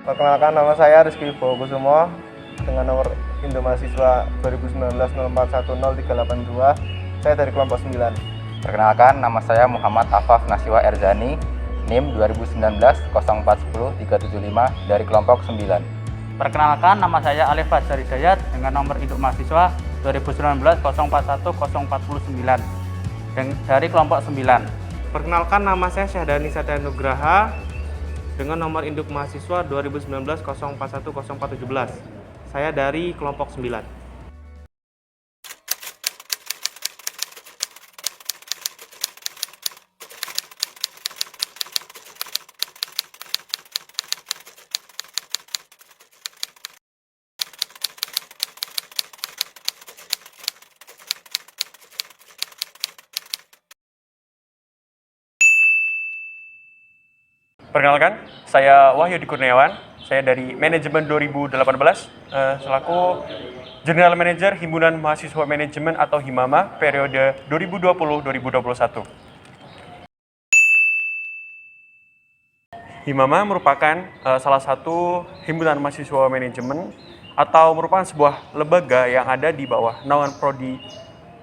Perkenalkan, nama saya Rizky Bowokusumo dengan nomor Indo Mahasiswa 2019-0410-382. Saya dari kelompok 9. Perkenalkan, nama saya Muhammad Afaf Nasiwa Erzani, NIM 2019-0410-375 dari kelompok 9. Perkenalkan, nama saya Alif Fajar Hidayat dengan nomor induk mahasiswa 2019-0410-449 dari kelompok 9. Perkenalkan, nama saya Syahdani Satya Nugraha dengan nomor induk mahasiswa 2019-0410-417. Saya dari kelompok 9. Perkenalkan, saya Wahyudi Kurniawan, saya dari Manajemen 2018, selaku General Manager Himpunan Mahasiswa Manajemen atau HIMAMA periode 2020-2021. HIMAMA merupakan salah satu himpunan mahasiswa manajemen atau merupakan sebuah lembaga yang ada di bawah naungan prodi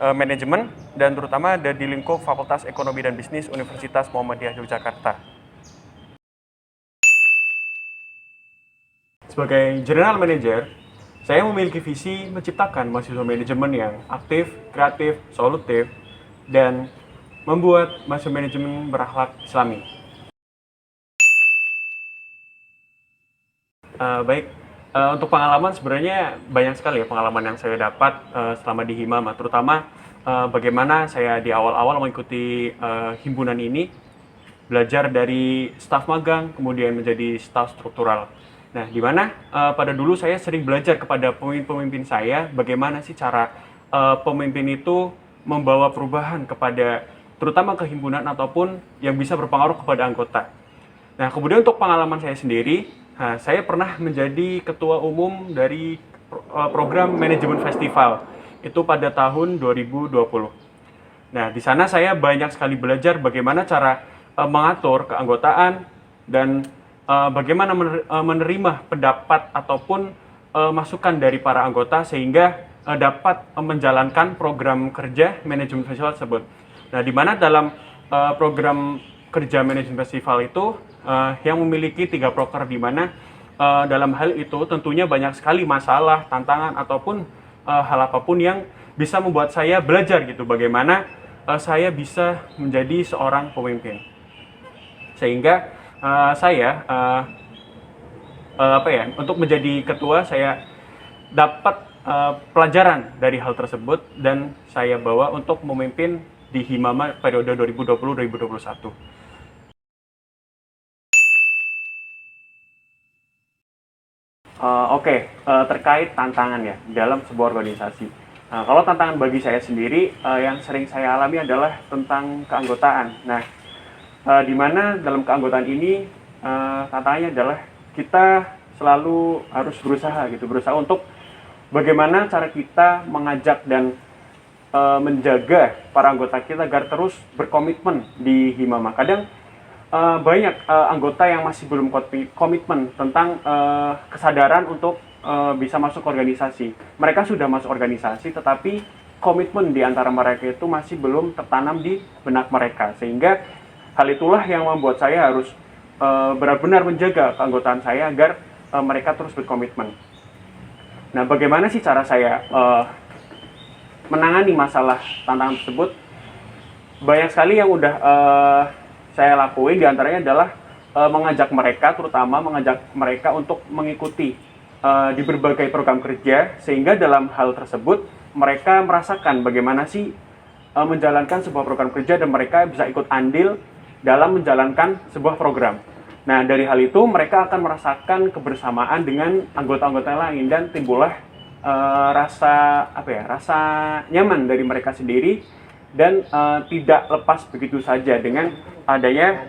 manajemen dan terutama ada di lingkup Fakultas Ekonomi dan Bisnis Universitas Muhammadiyah Yogyakarta. Sebagai General Manager, saya memiliki visi menciptakan mahasiswa manajemen yang aktif, kreatif, solutif, dan membuat mahasiswa manajemen berakhlak Islami. Untuk pengalaman sebenarnya banyak sekali ya pengalaman yang saya dapat selama di HIMAMA, terutama bagaimana saya di awal-awal mengikuti himpunan ini, belajar dari staf magang, kemudian menjadi staf struktural. Nah, di mana pada dulu saya sering belajar kepada pemimpin-pemimpin saya bagaimana sih cara pemimpin itu membawa perubahan kepada terutama ke himpunan ataupun yang bisa berpengaruh kepada anggota. Nah, kemudian untuk pengalaman saya sendiri, saya pernah menjadi ketua umum dari program manajemen festival itu pada tahun 2020. Nah, di sana saya banyak sekali belajar bagaimana cara mengatur keanggotaan dan bagaimana menerima pendapat ataupun masukan dari para anggota sehingga dapat menjalankan program kerja manajemen festival tersebut. Nah, di mana dalam program kerja manajemen festival itu yang memiliki 3 proker, di mana dalam hal itu tentunya banyak sekali masalah, tantangan ataupun hal apapun yang bisa membuat saya belajar gitu bagaimana saya bisa menjadi seorang pemimpin. Sehingga saya untuk menjadi ketua saya dapat pelajaran dari hal tersebut dan saya bawa untuk memimpin di HIMAMA periode 2020-2021. Terkait tantangan ya dalam sebuah organisasi. Kalau tantangan bagi saya sendiri yang sering saya alami adalah tentang keanggotaan. Nah, di mana dalam keanggotaan ini tantangannya adalah kita selalu harus berusaha untuk bagaimana cara kita mengajak dan menjaga para anggota kita agar terus berkomitmen di HIMAMA. Kadang banyak anggota yang masih belum komitmen tentang kesadaran untuk bisa masuk organisasi. Mereka sudah masuk organisasi tetapi komitmen di antara mereka itu masih belum tertanam di benak mereka, sehingga hal itulah yang membuat saya harus benar-benar menjaga keanggotaan saya agar mereka terus berkomitmen. Nah, bagaimana sih cara saya menangani masalah tantangan tersebut? Banyak sekali yang udah saya lakuin, diantaranya adalah terutama mengajak mereka untuk mengikuti di berbagai program kerja, sehingga dalam hal tersebut mereka merasakan bagaimana sih menjalankan sebuah program kerja dan mereka bisa ikut andil dalam menjalankan sebuah program. Nah, dari hal itu mereka akan merasakan kebersamaan dengan anggota-anggota lain dan timbullah rasa nyaman dari mereka sendiri dan tidak lepas begitu saja dengan adanya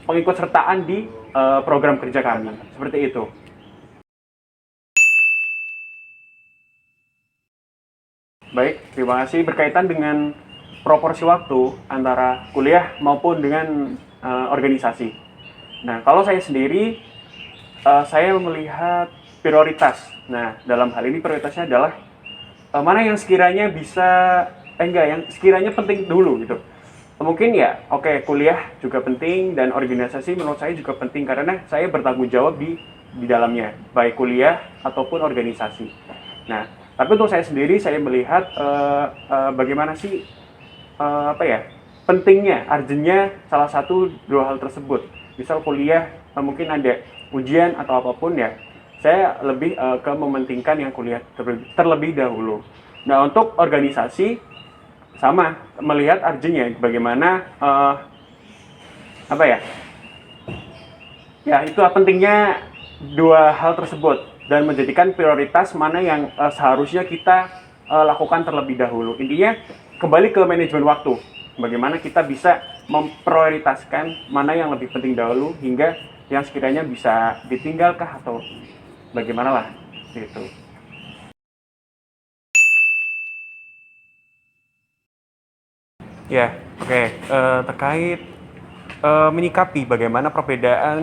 pengikutsertaan di program kerja kami. Seperti itu. Baik, terima kasih. Berkaitan dengan proporsi waktu antara kuliah maupun dengan organisasi. Nah, kalau saya sendiri saya melihat prioritas. Nah, dalam hal ini prioritasnya adalah mana yang sekiranya bisa yang sekiranya penting dulu gitu. Mungkin ya, oke, kuliah juga penting dan organisasi menurut saya juga penting karena saya bertanggung jawab di dalamnya, baik kuliah ataupun organisasi. Nah, tapi untuk saya sendiri saya melihat bagaimana sih pentingnya, urgentnya salah satu dua hal tersebut. Misal kuliah mungkin ada ujian atau apapun ya, saya lebih ke mementingkan yang kuliah terlebih dahulu. Nah, untuk organisasi sama melihat urgentnya bagaimana itu pentingnya dua hal tersebut dan menjadikan prioritas mana yang seharusnya kita lakukan terlebih dahulu. Intinya kembali ke manajemen waktu, bagaimana kita bisa memprioritaskan mana yang lebih penting dahulu hingga yang sekiranya bisa ditinggalkah atau bagaimana lah gitu. Ya, oke. Terkait menyikapi bagaimana perbedaan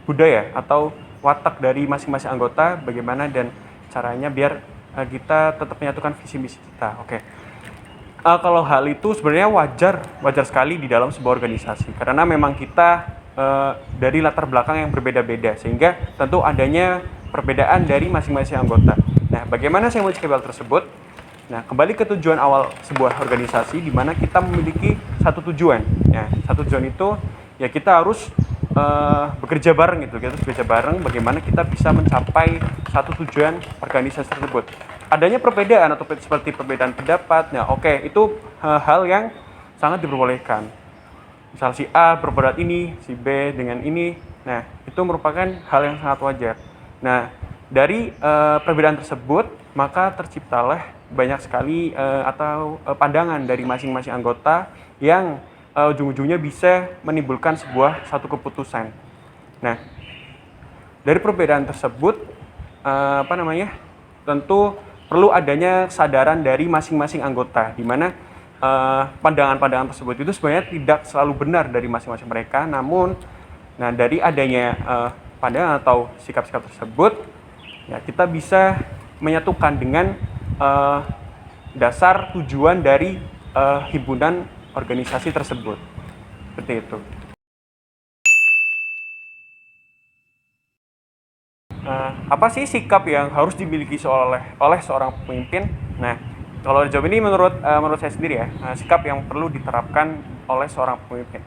budaya atau watak dari masing-masing anggota, bagaimana dan caranya biar kita tetap menyatukan visi misi kita. Oke. Kalau hal itu sebenarnya wajar sekali di dalam sebuah organisasi karena memang kita dari latar belakang yang berbeda-beda sehingga tentu adanya perbedaan dari masing-masing anggota. Nah, bagaimana saya menyikapi hal tersebut? Nah, kembali ke tujuan awal sebuah organisasi di mana kita memiliki satu tujuan. Ya, satu tujuan itu ya kita harus bekerja bareng gitu. Kita harus bekerja bareng bagaimana kita bisa mencapai satu tujuan organisasi tersebut. Adanya perbedaan atau seperti perbedaan pendapat, nah itu hal yang sangat diperbolehkan. Misal si A berpendapat ini, si B dengan ini, nah itu merupakan hal yang sangat wajar. Nah, dari perbedaan tersebut maka terciptalah banyak sekali pandangan dari masing-masing anggota yang ujung-ujungnya bisa menimbulkan satu keputusan. Nah, dari perbedaan tersebut tentu perlu adanya kesadaran dari masing-masing anggota di mana pandangan-pandangan tersebut itu sebenarnya tidak selalu benar dari masing-masing mereka, namun dari adanya pandangan atau sikap-sikap tersebut ya kita bisa menyatukan dengan dasar tujuan dari himpunan organisasi tersebut. Seperti itu. Apa sih sikap yang harus dimiliki oleh seorang pemimpin? Nah, kalau dijawab ini menurut saya sendiri ya, sikap yang perlu diterapkan oleh seorang pemimpin.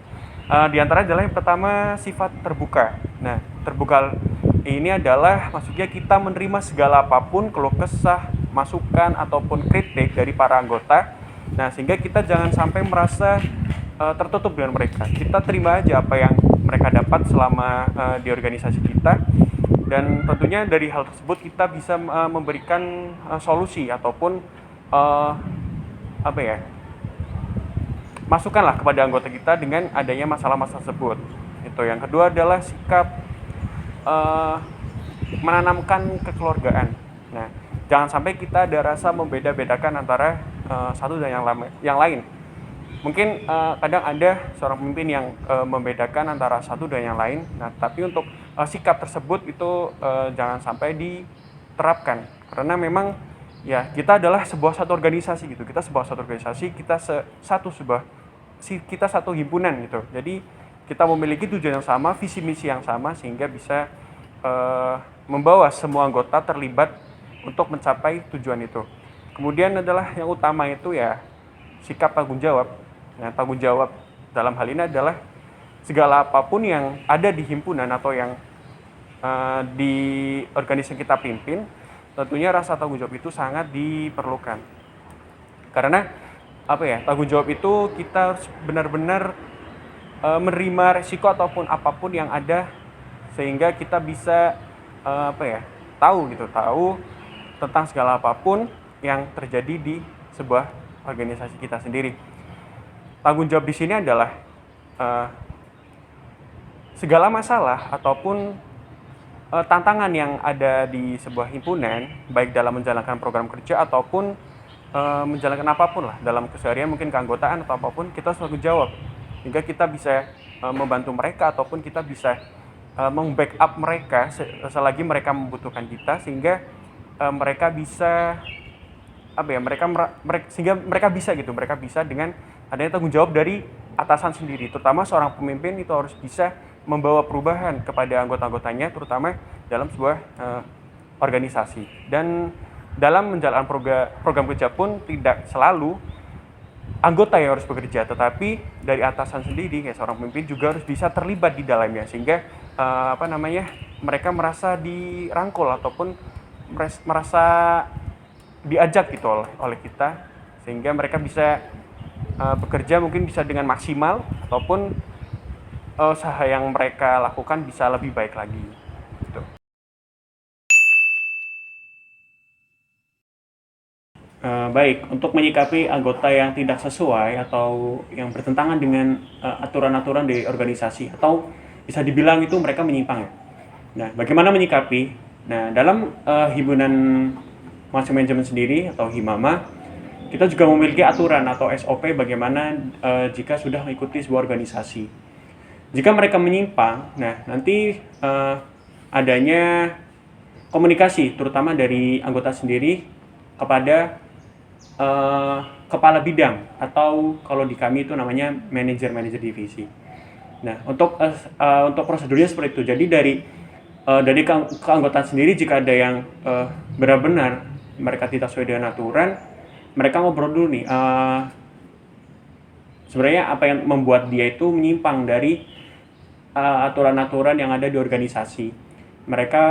Di antara adalah yang pertama sifat terbuka. Nah, terbuka ini adalah maksudnya kita menerima segala apapun keluh kesah, masukan ataupun kritik dari para anggota. Nah, sehingga kita jangan sampai merasa tertutup dengan mereka. Kita terima aja apa yang mereka dapat selama di organisasi kita. Dan tentunya dari hal tersebut kita bisa memberikan solusi ataupun masukkanlah kepada anggota kita dengan adanya masalah-masalah tersebut. Itu yang kedua adalah sikap menanamkan kekeluargaan. Nah, jangan sampai kita ada rasa membeda-bedakan antara satu dan yang lain. Mungkin kadang ada seorang pemimpin yang membedakan antara satu dan yang lain. Nah, tapi untuk sikap tersebut itu jangan sampai diterapkan karena memang ya kita adalah satu organisasi gitu. Kita satu organisasi, kita satu himpunan gitu. Jadi kita memiliki tujuan yang sama, visi misi yang sama sehingga bisa membawa semua anggota terlibat untuk mencapai tujuan itu. Kemudian adalah yang utama itu ya sikap tanggung jawab. Nah, tanggung jawab dalam hal ini adalah segala apapun yang ada di himpunan atau yang di organisasi kita pimpin, tentunya rasa tanggung jawab itu sangat diperlukan. Karena tanggung jawab itu kita harus benar-benar menerima resiko ataupun apapun yang ada sehingga kita bisa tahu tentang segala apapun yang terjadi di sebuah organisasi kita sendiri. Tanggung jawab di sini adalah segala masalah ataupun tantangan yang ada di sebuah himpunan, baik dalam menjalankan program kerja ataupun menjalankan apapun lah dalam keseharian, mungkin keanggotaan atau apapun, kita harus tanggung jawab hingga kita bisa membantu mereka ataupun kita bisa membackup mereka selagi mereka membutuhkan kita, sehingga mereka bisa sehingga mereka bisa gitu, mereka bisa dengan adanya tanggung jawab dari atasan sendiri, terutama seorang pemimpin itu harus bisa membawa perubahan kepada anggota-anggotanya, terutama dalam sebuah organisasi. Dan dalam menjalankan program kerja pun tidak selalu anggota yang harus bekerja, tetapi dari atasan sendiri kayak seorang pemimpin juga harus bisa terlibat di dalamnya, sehingga mereka merasa dirangkul ataupun merasa diajak gitu oleh kita, sehingga mereka bisa bekerja mungkin bisa dengan maksimal, ataupun usaha yang mereka lakukan bisa lebih baik lagi gitu. Baik, untuk menyikapi anggota yang tidak sesuai atau yang bertentangan dengan aturan-aturan di organisasi, atau bisa dibilang itu mereka menyimpang ya. Nah, bagaimana menyikapi? Nah, dalam himpunan mahasiswa manajemen sendiri atau Himama, kita juga memiliki aturan atau SOP bagaimana jika sudah mengikuti sebuah organisasi. Jika mereka menyimpang, nah nanti adanya komunikasi terutama dari anggota sendiri kepada kepala bidang, atau kalau di kami itu namanya manajer divisi. Nah, untuk prosedurnya seperti itu. Jadi dari keanggotaan sendiri, jika ada yang benar-benar mereka tidak sesuai dengan aturan, mereka ngobrol dulu nih, sebenarnya apa yang membuat dia itu menyimpang dari aturan-aturan yang ada di organisasi. Mereka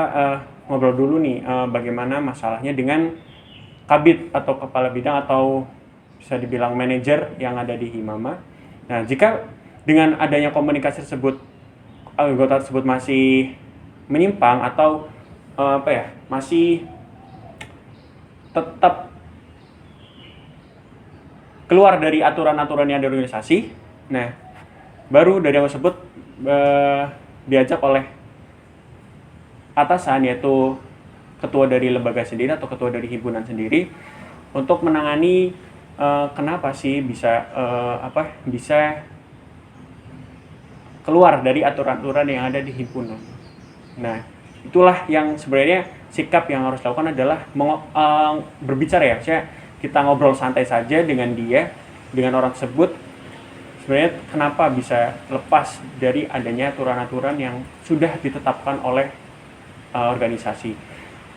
ngobrol dulu nih, bagaimana masalahnya dengan kabid atau kepala bidang, atau bisa dibilang manajer yang ada di Himama. Nah, jika dengan adanya komunikasi tersebut, anggota tersebut masih menyimpang atau masih tetap keluar dari aturan-aturan yang ada di organisasi, nah baru dari yang tersebut diajak oleh atasan, yaitu ketua dari lembaga sendiri atau ketua dari himpunan sendiri, untuk menangani kenapa sih bisa keluar dari aturan-aturan yang ada di himpunan. Nah, itulah yang sebenarnya sikap yang harus dilakukan adalah berbicara ya. Kita ngobrol santai saja dengan orang tersebut. Sebenarnya kenapa bisa lepas dari adanya aturan-aturan yang sudah ditetapkan oleh organisasi.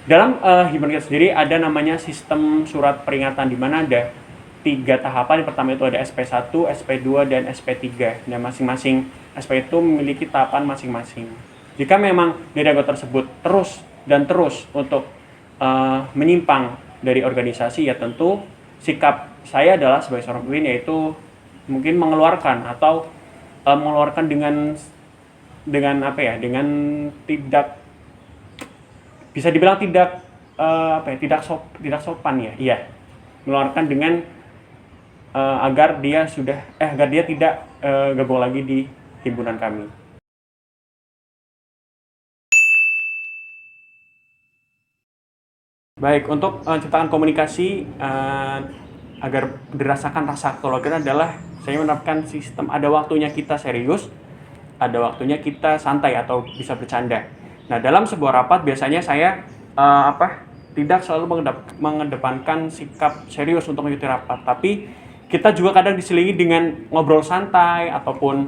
Dalam himpunan kita sendiri ada namanya sistem surat peringatan, di mana ada 3 tahapan. Yang pertama itu ada SP1, SP2, dan SP3. Dan masing-masing SP itu memiliki tahapan masing-masing. Jika memang dari anggota tersebut terus untuk menyimpang dari organisasi, ya tentu sikap saya adalah sebagai seorang pemimpin, yaitu mungkin mengeluarkan dengan tidak, bisa dibilang tidak sopan ya. Iya. Mengeluarkan dengan agar dia tidak gabung lagi di himpunan kami. Baik, untuk menciptakan komunikasi agar dirasakan rasa kekeluargaan adalah saya menerapkan sistem ada waktunya kita serius, ada waktunya kita santai atau bisa bercanda. Nah, dalam sebuah rapat biasanya saya tidak selalu mengedepankan sikap serius untuk mengikuti rapat, tapi kita juga kadang diselingi dengan ngobrol santai ataupun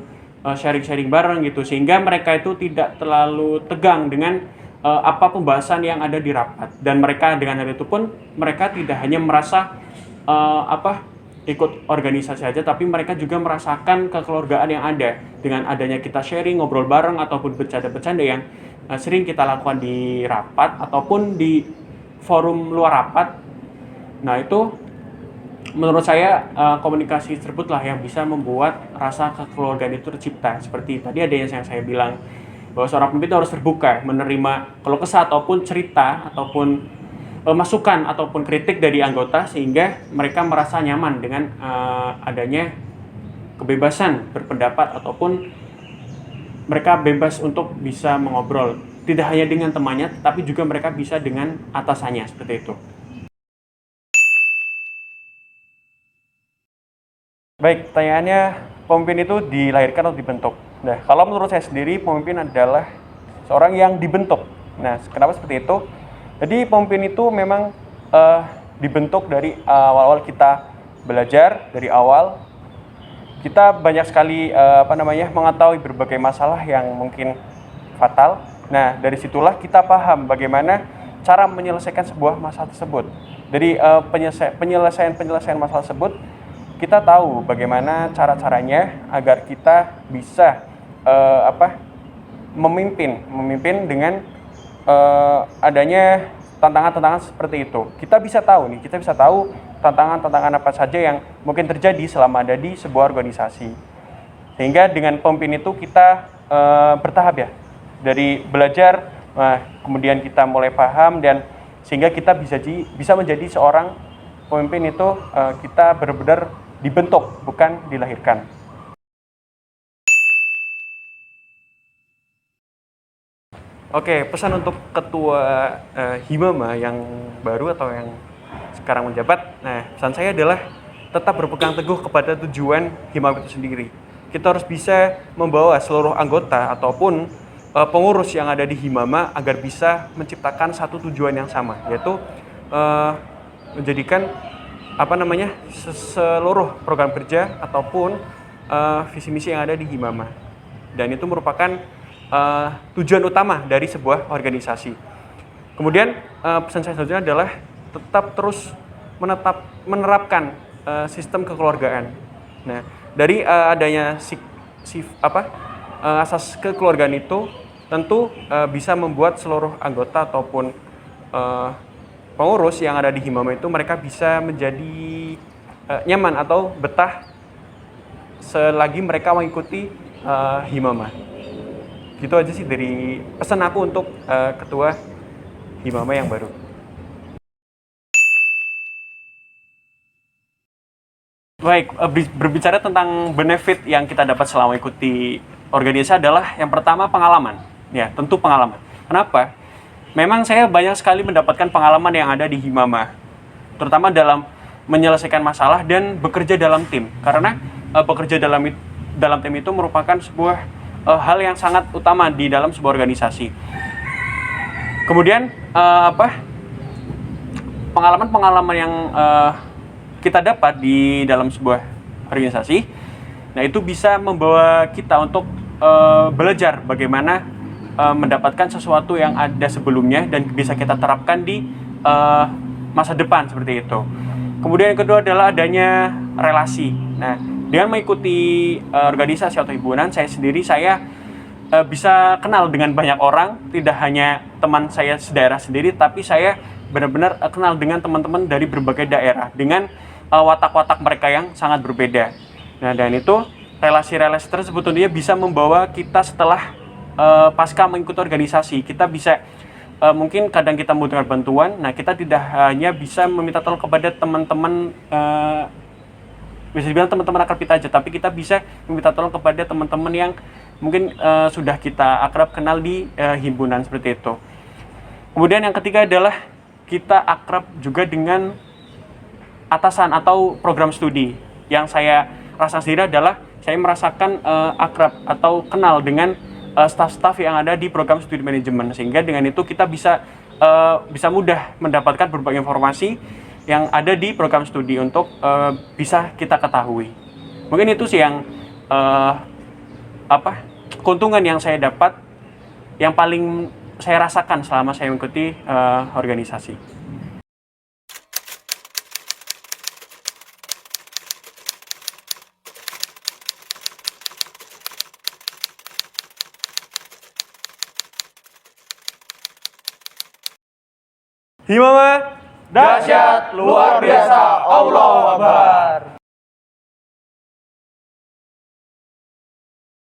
sharing-sharing bareng gitu, sehingga mereka itu tidak terlalu tegang dengan apa pembahasan yang ada di rapat. Dan mereka dengan hal itu pun mereka tidak hanya merasa ikut organisasi saja, tapi mereka juga merasakan kekeluargaan yang ada dengan adanya kita sharing, ngobrol bareng ataupun bercanda-bercanda yang sering kita lakukan di rapat ataupun di forum luar rapat. Nah, itu menurut saya komunikasi tersebut lah yang bisa membuat rasa kekeluargaan itu tercipta. Seperti tadi ada yang saya bilang, bahwa seorang pemimpin harus terbuka menerima keluh kesah ataupun cerita ataupun masukan ataupun kritik dari anggota, sehingga mereka merasa nyaman dengan adanya kebebasan berpendapat, ataupun mereka bebas untuk bisa mengobrol tidak hanya dengan temannya, tapi juga mereka bisa dengan atasannya, seperti itu. Baik, pertanyaannya, pemimpin itu dilahirkan atau dibentuk? Nah, kalau menurut saya sendiri, pemimpin adalah seorang yang dibentuk. Nah, kenapa seperti itu? Jadi pemimpin itu memang dibentuk dari awal-awal kita belajar, dari awal kita banyak sekali mengetahui berbagai masalah yang mungkin fatal. Nah, dari situlah kita paham bagaimana cara menyelesaikan sebuah masalah tersebut. Dari penyelesaian masalah tersebut, kita tahu bagaimana cara-caranya agar kita bisa memimpin dengan adanya tantangan-tantangan seperti itu. Kita bisa tahu tantangan-tantangan apa saja yang mungkin terjadi selama ada di sebuah organisasi. Sehingga dengan pemimpin itu kita bertahap ya, dari belajar, kemudian kita mulai paham, dan sehingga kita bisa menjadi seorang pemimpin itu kita benar-benar dibentuk, bukan dilahirkan. Oke, pesan untuk ketua Himama yang baru atau yang sekarang menjabat. Nah, pesan saya adalah tetap berpegang teguh kepada tujuan Himama itu sendiri. Kita harus bisa membawa seluruh anggota ataupun pengurus yang ada di Himama agar bisa menciptakan satu tujuan yang sama, yaitu menjadikan seluruh program kerja ataupun visi misi yang ada di Himama. Dan itu merupakan tujuan utama dari sebuah organisasi. Kemudian pesan saya selanjutnya adalah tetap terus menerapkan sistem kekeluargaan. Nah, dari adanya asas kekeluargaan itu tentu bisa membuat seluruh anggota ataupun pengurus yang ada di Himama itu mereka bisa menjadi nyaman atau betah selagi mereka mengikuti Himama. Gitu aja sih dari pesan aku untuk ketua Himama yang baru. Baik, berbicara tentang benefit yang kita dapat selama ikuti organisasi adalah yang pertama pengalaman. Ya, tentu pengalaman. Kenapa? Memang saya banyak sekali mendapatkan pengalaman yang ada di Himama, terutama dalam menyelesaikan masalah dan bekerja dalam tim. Karena bekerja dalam tim itu merupakan sebuah hal yang sangat utama di dalam sebuah organisasi. Kemudian pengalaman-pengalaman yang kita dapat di dalam sebuah organisasi, nah itu bisa membawa kita untuk belajar bagaimana mendapatkan sesuatu yang ada sebelumnya dan bisa kita terapkan di masa depan seperti itu. Kemudian yang kedua adalah adanya relasi. Nah, dengan mengikuti organisasi atau himpunan, saya bisa kenal dengan banyak orang, tidak hanya teman saya sedaerah sendiri, tapi saya benar-benar kenal dengan teman-teman dari berbagai daerah dengan watak-watak mereka yang sangat berbeda. Nah, dan itu relasi-relasi tersebut tentunya bisa membawa kita setelah pasca mengikuti organisasi, kita bisa mungkin kadang kita membutuhkan bantuan. Nah, kita tidak hanya bisa meminta tolong kepada teman-teman bisa dibilang teman-teman akrab kita aja, tapi kita bisa meminta tolong kepada teman-teman yang mungkin sudah kita akrab kenal di himpunan seperti itu. Kemudian yang ketiga adalah kita akrab juga dengan atasan atau program studi. Yang saya rasa sendiri adalah saya merasakan akrab atau kenal dengan staf-staf yang ada di program studi manajemen, sehingga dengan itu kita bisa mudah mendapatkan berbagai informasi yang ada di program studi untuk bisa kita ketahui. Mungkin itu sih yang keuntungan yang saya dapat, yang paling saya rasakan selama saya mengikuti organisasi. Himama dahsyat luar biasa, Allahu Akbar.